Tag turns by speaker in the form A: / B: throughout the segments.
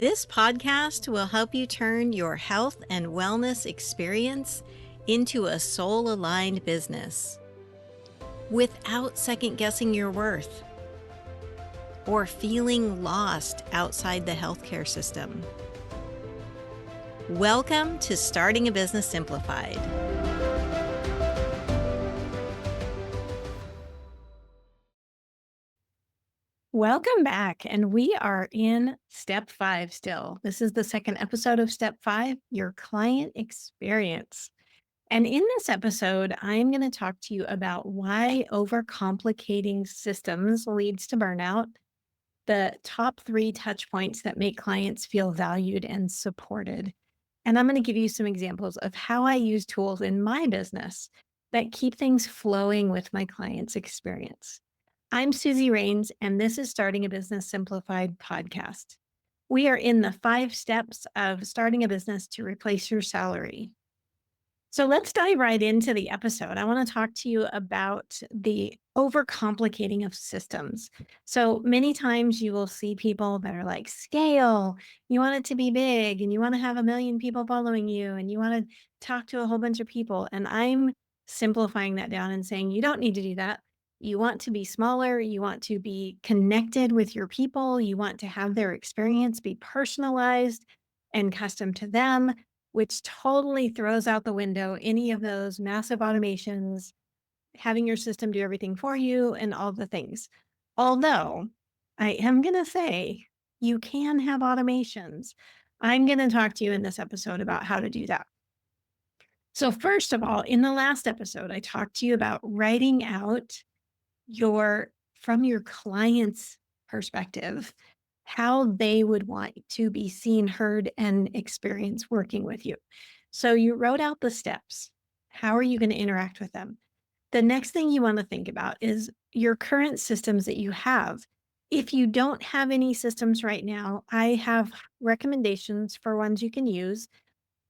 A: This podcast will help you turn your health and wellness experience into a soul-aligned business without second-guessing your worth or feeling lost outside the healthcare system. Welcome to Starting a Business Simplified.
B: Welcome back. And we are in step 5 still. This is the second episode of step 5, your client experience. And in this episode, I'm going to talk to you about why overcomplicating systems leads to burnout, the top 3 touch points that make clients feel valued and supported. And I'm going to give you some examples of how I use tools in my business that keep things flowing with my clients' experience. I'm Suzy Wraines, and this is Starting a Business Simplified podcast. We are in the 5 steps of starting a business to replace your salary. So let's dive right into the episode. I want to talk to you about the overcomplicating of systems. So many times you will see people that are like, scale, you want it to be big, and you want to have 1 million people following you, and you want to talk to a whole bunch of people. And I'm simplifying that down and saying, you don't need to do that. You want to be smaller. You want to be connected with your people. You want to have their experience be personalized and custom to them, which totally throws out the window any of those massive automations, having your system do everything for you and all the things. Although I am going to say you can have automations. I'm going to talk to you in this episode about how to do that. So first of all, in the last episode, I talked to you about writing out from your client's perspective, how they would want to be seen, heard, and experience working with you. So you wrote out the steps. How are you going to interact with them? The next thing you want to think about is your current systems that you have. If you don't have any systems right now, I have recommendations for ones you can use.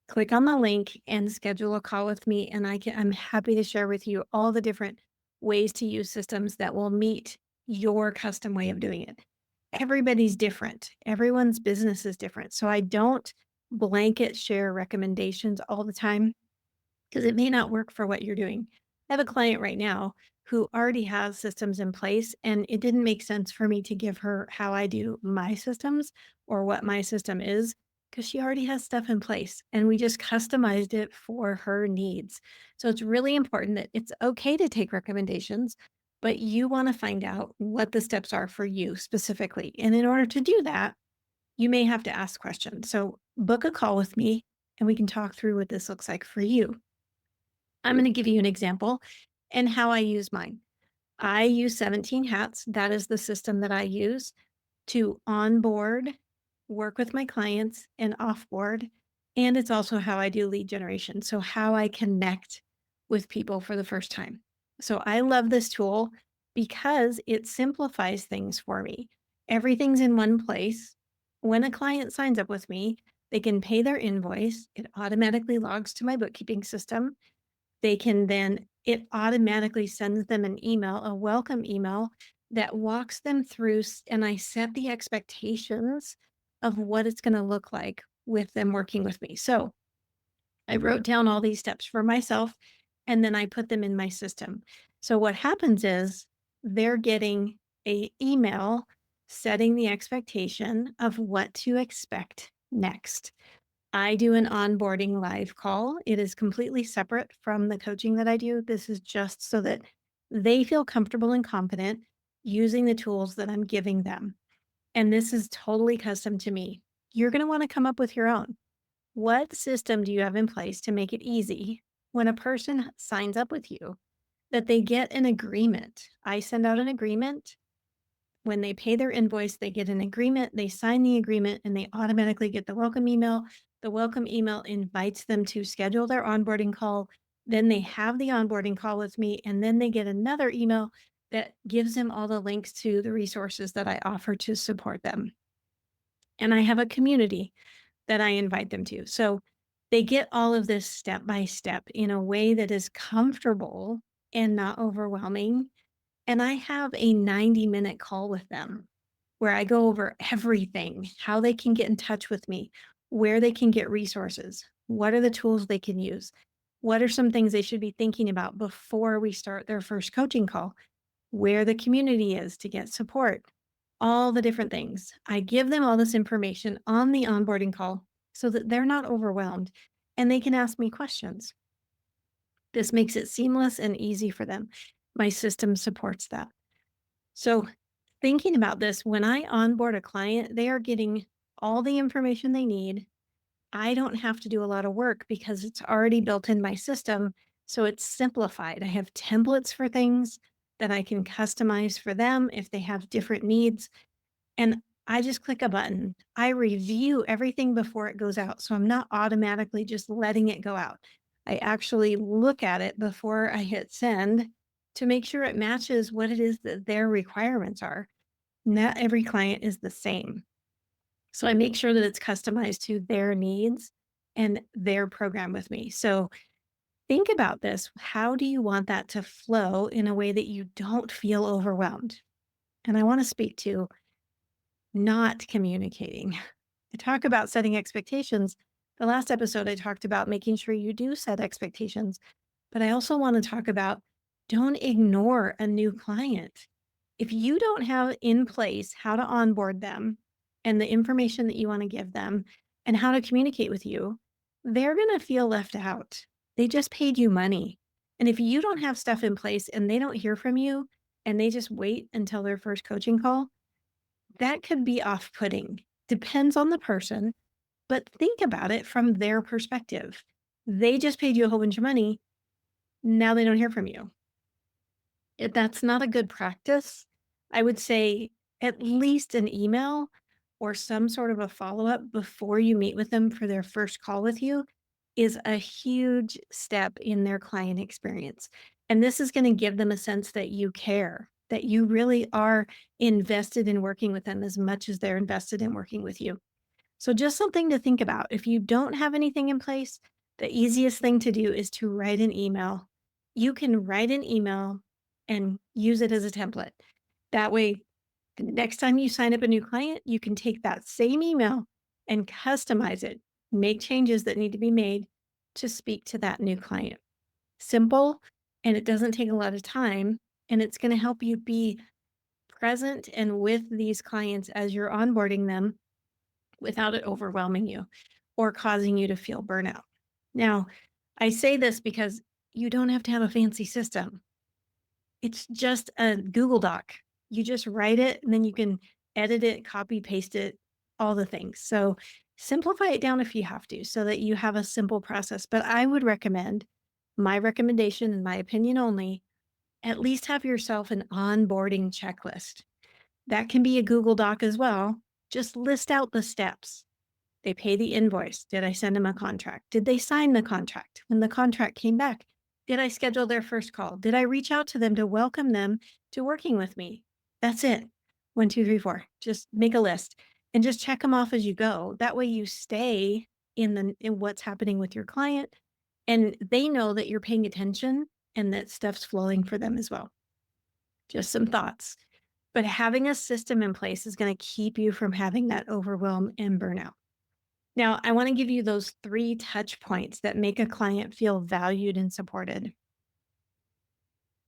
B: Click on the link and schedule a call with me, and I'm happy to share with you all the different ways to use systems that will meet your custom way of doing it. Everybody's different. Everyone's business is different. So I don't blanket share recommendations all the time because it may not work for what you're doing. I have a client right now who already has systems in place, and it didn't make sense for me to give her how I do my systems or what my system is because she already has stuff in place, and we just customized it for her needs. So it's really important that it's okay to take recommendations, but you want to find out what the steps are for you specifically. And in order to do that, you may have to ask questions. So book a call with me and we can talk through what this looks like for you. I'm going to give you an example and how I use mine. I use 17 Hats. That is the system that I use to onboard, work with my clients, and offboard. And it's also how I do lead generation. So how I connect with people for the first time. So I love this tool because it simplifies things for me. Everything's in one place. When a client signs up with me, they can pay their invoice. It automatically logs to my bookkeeping system. It automatically sends them an email, a welcome email that walks them through, and I set the expectations of what it's going to look like with them working with me. So I wrote down all these steps for myself, and then I put them in my system. So what happens is they're getting an email setting the expectation of what to expect next. I do an onboarding live call. It is completely separate from the coaching that I do. This is just so that they feel comfortable and confident using the tools that I'm giving them. And this is totally custom to me. You're going to want to come up with your own. What system do you have in place to make it easy when a person signs up with you that they get an agreement? I send out an agreement. When they pay their invoice, they get an agreement, they sign the agreement, and they automatically get the welcome email. The welcome email invites them to schedule their onboarding call. Then they have the onboarding call with me, and then they get another email that gives them all the links to the resources that I offer to support them. And I have a community that I invite them to. So they get all of this step by step in a way that is comfortable and not overwhelming. And I have a 90-minute call with them. where I go over everything, how they can get in touch with me, where they can get resources, what are the tools they can use, what are some things they should be thinking about before we start their first coaching call, where the community is to get support, all the different things. I give them all this information on the onboarding call so that they're not overwhelmed and they can ask me questions. This makes it seamless and easy for them. My system supports that. So, thinking about this, when I onboard a client, they are getting all the information they need. I don't have to do a lot of work because it's already built in my system. So it's simplified. I have templates for things that I can customize for them if they have different needs. And I just click a button. I review everything before it goes out. So I'm not automatically just letting it go out. I actually look at it before I hit send to make sure it matches what it is that their requirements are. Not every client is the same. So I make sure that it's customized to their needs and their program with me. So think about this. How do you want that to flow in a way that you don't feel overwhelmed? And I want to speak to not communicating. I talk about setting expectations. The last episode, I talked about making sure you do set expectations, but I also want to talk about don't ignore a new client. If you don't have in place how to onboard them and the information that you want to give them and how to communicate with you, they're going to feel left out. They just paid you money. And if you don't have stuff in place and they don't hear from you and they just wait until their first coaching call, that could be off putting. Depends on the person, but think about it from their perspective. They just paid you a whole bunch of money. Now they don't hear from you. If that's not a good practice, I would say at least an email or some sort of a follow up before you meet with them for their first call with you is a huge step in their client experience. And this is going to give them a sense that you care, that you really are invested in working with them as much as they're invested in working with you. So, just something to think about. If you don't have anything in place, the easiest thing to do is to write an email. You can write an email and use it as a template. That way, the next time you sign up a new client, you can take that same email and customize it, make changes that need to be made to speak to that new client. Simple, and it doesn't take a lot of time, and it's going to help you be present and with these clients as you're onboarding them without it overwhelming you or causing you to feel burnout. Now, I say this because you don't have to have a fancy system. It's just a Google Doc. You just write it and then you can edit it, copy, paste it, all the things. So simplify it down if you have to so that you have a simple process. But I would recommend, my recommendation, in my opinion only, at least have yourself an onboarding checklist. That can be a Google Doc as well. Just list out the steps. They pay the invoice. Did I send them a contract? Did they sign the contract? When the contract came back, did I schedule their first call? Did I reach out to them to welcome them to working with me? That's it. One, two, three, four. Just make a list and just check them off as you go. That way you stay in what's happening with your client and they know that you're paying attention and that stuff's flowing for them as well. Just some thoughts. But having a system in place is going to keep you from having that overwhelm and burnout. Now, I want to give you those 3 touch points that make a client feel valued and supported.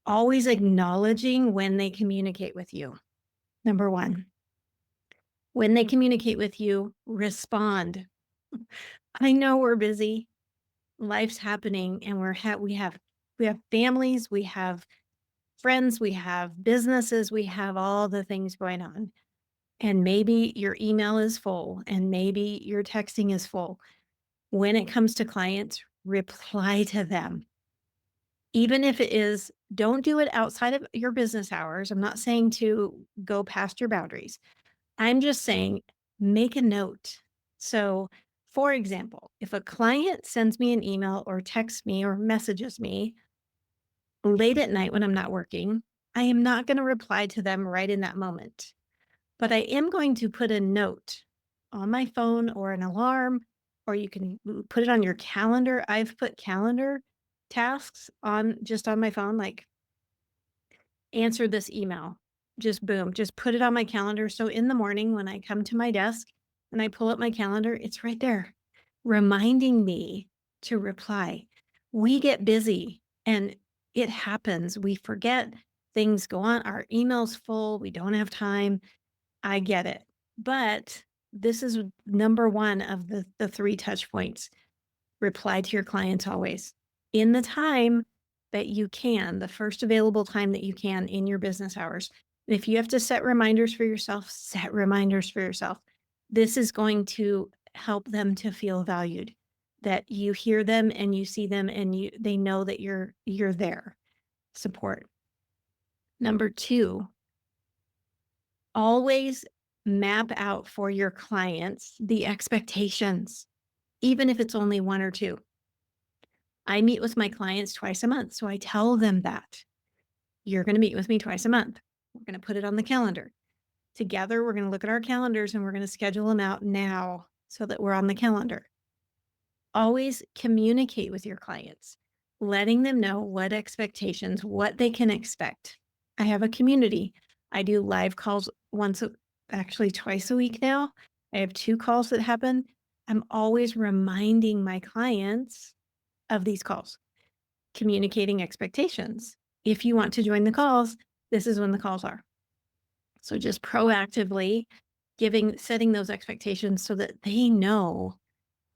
B: Always acknowledging when they communicate with you. Number 1, when they communicate with you, respond. I know we're busy, life's happening, and we have families, we have friends, we have businesses, we have all the things going on. And maybe your email is full and maybe your texting is full. When it comes to clients, reply to them. Even if it is, don't do it outside of your business hours. I'm not saying to go past your boundaries. I'm just saying make a note. So, for example, if a client sends me an email or texts me or messages me late at night when I'm not working, I am not going to reply to them right in that moment. But I am going to put a note on my phone or an alarm, or you can put it on your calendar. I've put calendar tasks on just on my phone, like answer this email, just boom, just put it on my calendar. So in the morning when I come to my desk and I pull up my calendar, it's right there, reminding me to reply. We get busy and it happens. We forget, things go on, our email's full, we don't have time. I get it. But this is number one of the three touch points. Reply to your clients always in the time that you can, the first available time that you can in your business hours. And if you have to set reminders for yourself, set reminders for yourself. This is going to help them to feel valued, that you hear them and you see them and they know that you're there. Support. Number two, always map out for your clients the expectations, even if it's only one or two. I meet with my clients twice a month. So I tell them that you're going to meet with me twice a month. We're going to put it on the calendar. Together, we're going to look at our calendars and we're going to schedule them out now so that we're on the calendar. Always communicate with your clients, letting them know what expectations, what they can expect. I have a community. I do live calls actually twice a week now. I have 2 calls that happen. I'm always reminding my clients of these calls, communicating expectations. If you want to join the calls, this is when the calls are. So just proactively setting those expectations so that they know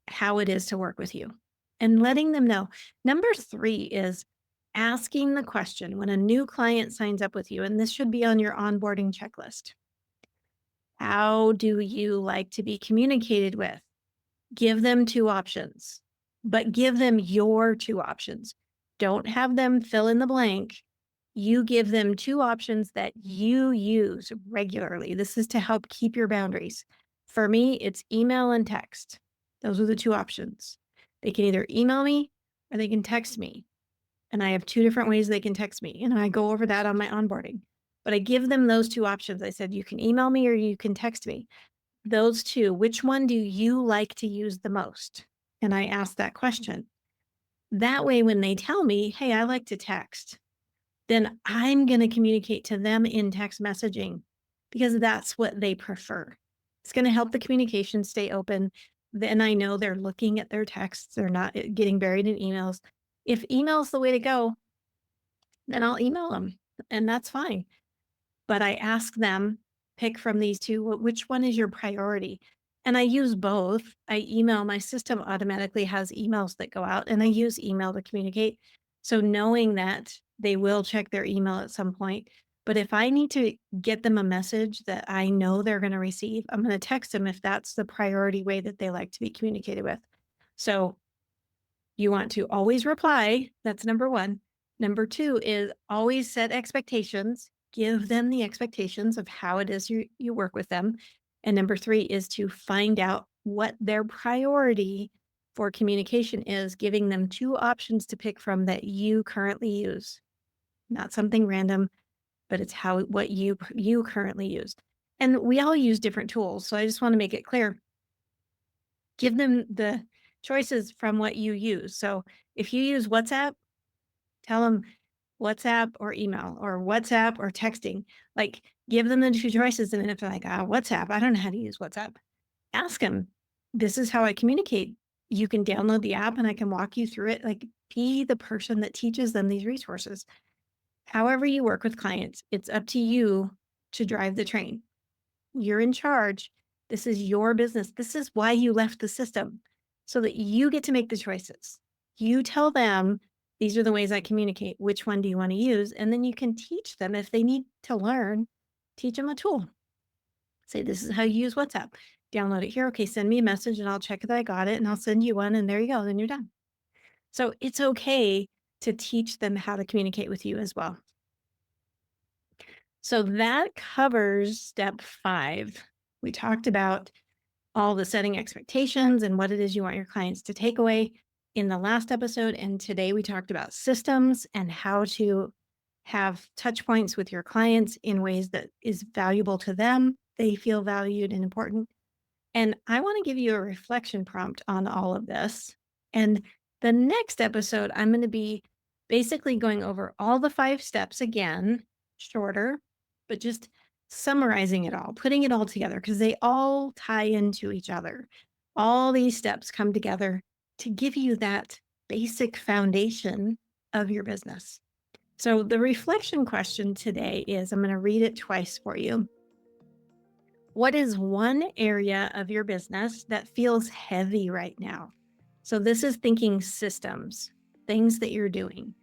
B: how it is to work with you and letting them know. Number 3 is asking the question when a new client signs up with you, and this should be on your onboarding checklist. How do you like to be communicated with? Give them 2 options, but give them your 2 options. Don't have them fill in the blank. You give them 2 options that you use regularly. This is to help keep your boundaries. For me, it's email and text. Those are the 2 options. They can either email me or they can text me. And I have 2 different ways they can text me, and I go over that on my onboarding. But I give them those 2 options. I said, you can email me or you can text me. Those 2, which one do you like to use the most? And I ask that question. That way, when they tell me, hey, I like to text, then I'm going to communicate to them in text messaging because that's what they prefer. It's going to help the communication stay open. Then I know they're looking at their texts, they're not getting buried in emails. If email's the way to go, then I'll email them and that's fine. But I ask them, pick from these 2, which one is your priority? And I use both. I email, my system automatically has emails that go out, and I use email to communicate. So knowing that they will check their email at some point. But if I need to get them a message that I know they're going to receive, I'm going to text them if that's the priority way that they like to be communicated with. So you want to always reply. That's number 1. Number 2 is always set expectations. Give them the expectations of how it is you work with them. And number 3 is to find out what their priority for communication is, giving them 2 options to pick from that you currently use. Not something random, but it's what you currently use. And we all use different tools. So I just want to make it clear. Give them the choices from what you use. So if you use WhatsApp, tell them WhatsApp or email or WhatsApp or texting. Like, give them the 2 choices. And then if they're like, WhatsApp, I don't know how to use WhatsApp. Ask them, this is how I communicate. You can download the app and I can walk you through it. Like, be the person that teaches them these resources. However you work with clients, it's up to you to drive the train. You're in charge. This is your business. This is why you left the system, so that you get to make the choices. You tell them, these are the ways I communicate. Which one do you want to use? And then you can teach them if they need to learn, teach them a tool. Say, this is how you use WhatsApp. Download it here. Okay, send me a message and I'll check that I got it and I'll send you one. And there you go. Then you're done. So it's okay to teach them how to communicate with you as well. So that covers step 5. We talked about all the setting expectations and what it is you want your clients to take away in the last episode. And today we talked about systems and how to have touch points with your clients in ways that is valuable to them. They feel valued and important. And I want to give you a reflection prompt on all of this. And the next episode, I'm going to be basically going over all the 5 steps again, shorter, but just summarizing it all, putting it all together because they all tie into each other. All these steps come together to give you that basic foundation of your business. So the reflection question today is, I'm going to read it twice for you. What is one area of your business that feels heavy right now? So this is thinking systems, things that you're doing.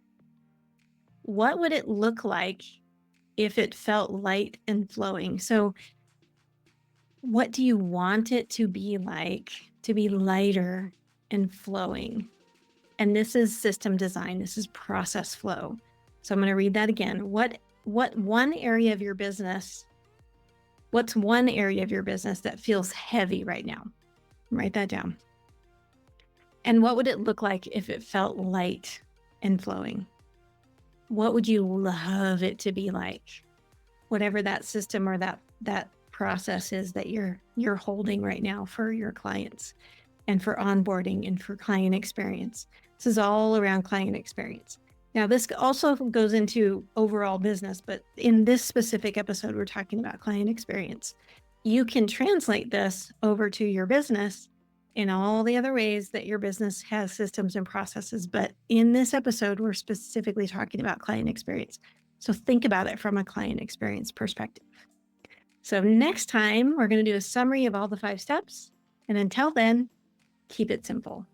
B: What would it look like if it felt light and flowing? So what do you want it to be like to be lighter and flowing? And this is system design. This is process flow. So I'm going to read that again. What's one area of your business that feels heavy right now? Write that down. And what would it look like if it felt light and flowing? What would you love it to be like? Whatever that system or that process is that you're holding right now for your clients and for onboarding and for client experience. This is all around client experience. Now, this also goes into overall business, but in this specific episode, we're talking about client experience. You can translate this over to your business in all the other ways that your business has systems and processes. But in this episode, we're specifically talking about client experience. So think about it from a client experience perspective. So next time, we're going to do a summary of all the 5 steps. And until then, keep it simple.